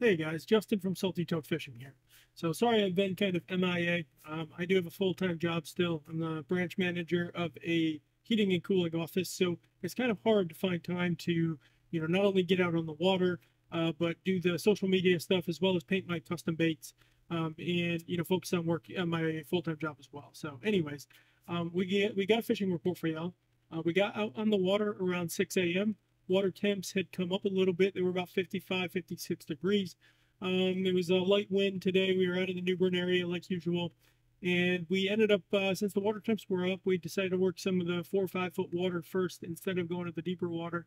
Hey guys, Justin from Salty Toad Fishing here. So sorry I've been kind of MIA. I do have a full-time job still. I'm the branch manager of a heating and cooling office, so it's kind of hard to find time to, not only get out on the water, but do the social media stuff as well as paint my custom baits, and focus on work on my full-time job as well. So, anyways, we got a fishing report for y'all. We got out on the water around 6 a.m. Water temps had come up a little bit. They were about 55, 56 degrees. There was a light wind today. We were out in the Newbern area like usual. And we ended up, since the water temps were up, we decided to work some of the 4 or 5 foot water first instead of going to the deeper water.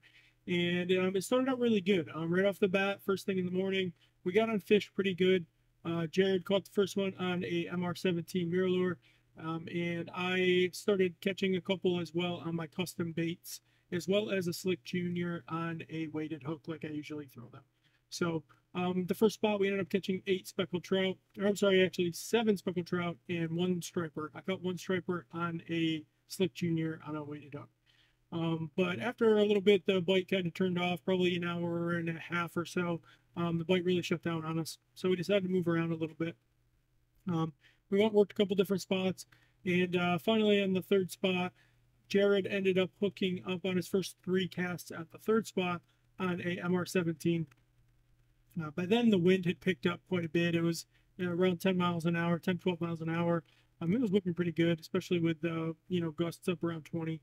And it started out really good. Right off the bat, first thing in the morning, we got on fish pretty good. Jared caught the first one on a MR17 mirror lure. And I started catching a couple as well on my custom baits, as well as a Slick Junior on a weighted hook like I usually throw them. So the first spot we ended up catching 8 speckled trout, or I'm sorry, actually 7 speckled trout and 1 striper. I caught 1 striper on a Slick Junior on a weighted hook. But after a little bit, the bite kind of turned off, probably an hour and a half or so. The bite really shut down on us. So we decided to move around a little bit. We went and worked a couple different spots, and finally on the third spot, Jared ended up hooking up on his first 3 casts at the third spot on a MR17. By then, the wind had picked up quite a bit. It was around 10 miles an hour, 10, 12 miles an hour. It was whipping pretty good, especially with, gusts up around 20.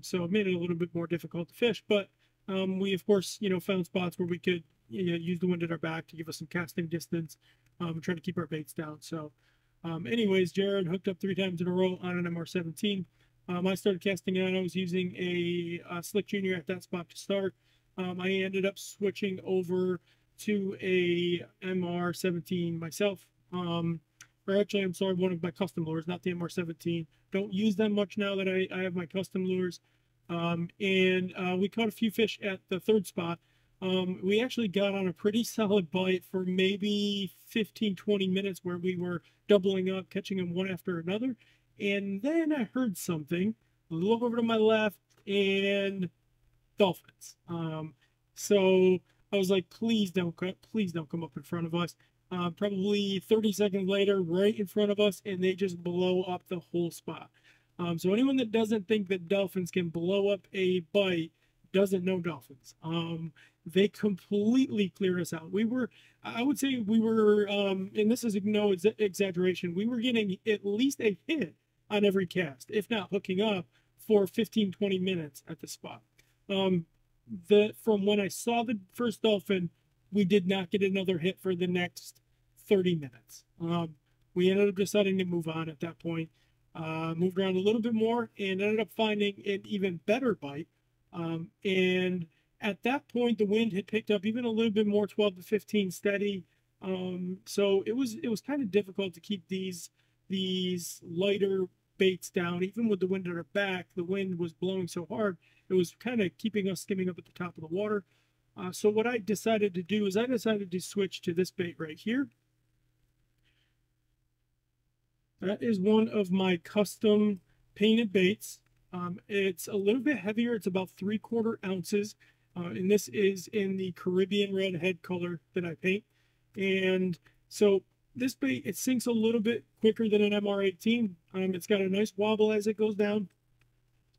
So it made it a little bit more difficult to fish. But we, of course, found spots where we could use the wind at our back to give us some casting distance, and try to keep our baits down. So anyways, Jared hooked up 3 times in a row on an MR17. I started casting on. I was using a Slick Junior at that spot to start. I ended up switching over to a MR17 myself. Or actually, I'm sorry, one of my custom lures, not the MR17. Don't use them much now that I have my custom lures. And we caught a few fish at the third spot. We actually got on a pretty solid bite for maybe 15, 20 minutes where we were doubling up, catching them one after another. And then I heard something, look over to my left, and dolphins. So I was like, please don't come up in front of us. Probably 30 seconds later, right in front of us, and they just blow up the whole spot. So anyone that doesn't think that dolphins can blow up a bite doesn't know dolphins. They completely cleared us out. I would say we were, and this is no exaggeration, we were getting at least a hit on every cast, if not hooking up for 15, 20 minutes at the spot. From when I saw the first dolphin, we did not get another hit for the next 30 minutes. We ended up deciding to move on at that point. Moved around a little bit more and ended up finding an even better bite. And at that point, the wind had picked up even a little bit more, 12 to 15 steady. So it was kind of difficult to keep these lighter baits down. Even with the wind at our back, the wind was blowing so hard, it was kind of keeping us skimming up at the top of the water. So what I decided to do is I decided to switch to this bait right here. That is one of my custom painted baits. It's a little bit heavier. It's about 3/4 ounces. And this is in the Caribbean red head color that I paint. And so this bait, it sinks a little bit quicker than an MR18. It's got a nice wobble as it goes down.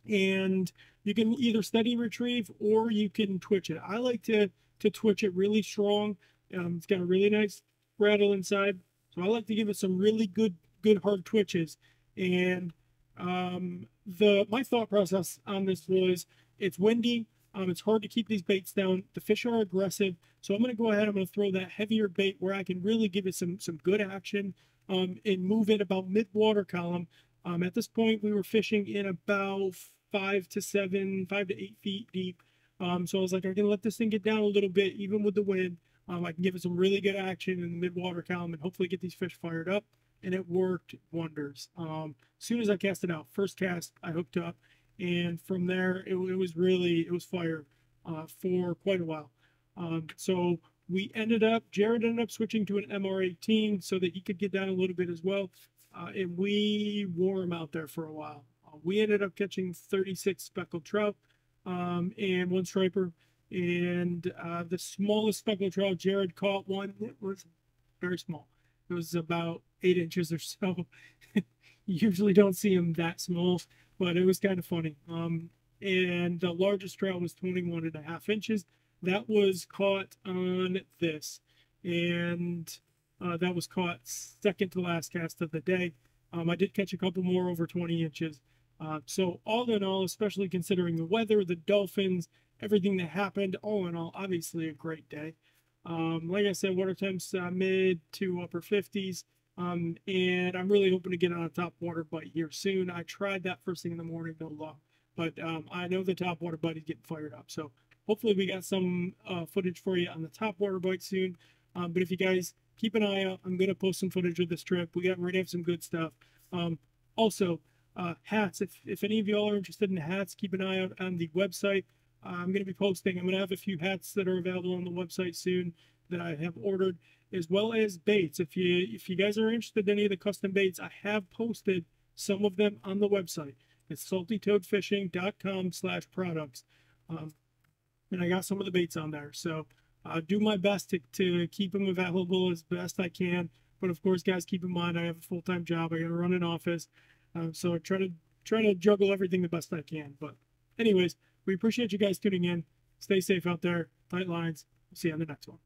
And you can either steady retrieve or you can twitch it. I like to twitch it really strong. It's got a really nice rattle inside. So I like to give it some really good hard twitches. And my thought process on this was, it's windy. It's hard to keep these baits down. The fish are aggressive. So I'm going to go ahead. I'm going to throw that heavier bait where I can really give it some good action, and move it about mid-water column. At this point, we were fishing in about 5 to 8 feet deep. So I was like, I can let this thing get down a little bit, even with the wind. I can give it some really good action in the mid-water column and hopefully get these fish fired up. And it worked wonders. As soon as I cast it out, first cast, I hooked up. And from there, it was fire for quite a while. So Jared ended up switching to an MR18 so that he could get down a little bit as well. And we wore him out there for a while. We ended up catching 36 speckled trout and 1 striper. And the smallest speckled trout, Jared caught one that was very small. It was about 8 inches or so. You usually don't see them that small, but it was kind of funny. And the largest trout was 21.5 inches. That was caught on this, and that was caught second to last cast of the day. I did catch a couple more over 20 inches. So all in all, especially considering the weather, the dolphins, everything that happened, all in all, obviously a great day. Like I said, water temps mid to upper 50s. And I'm really hoping to get on a top water bite here soon. I tried that first thing in the morning, no luck. But I know the top water bite is getting fired up. So hopefully we got some footage for you on the top water bite soon. But if you guys keep an eye out, I'm going to post some footage of this trip. We're going to have some good stuff. Also, hats. If any of y'all are interested in hats, keep an eye out on the website. I'm going to be posting. I'm going to have a few hats that are available on the website soon that I have ordered, as well as baits. If you guys are interested in any of the custom baits, I have posted some of them on the website. It's saltytoadfishing.com/products. And I got some of the baits on there. So I'll do my best to keep them available as best I can. But of course, guys, keep in mind I have a full-time job. I got to run an office. So I try to juggle everything the best I can. But anyways, we appreciate you guys tuning in. Stay safe out there. Tight lines. We'll see you on the next one.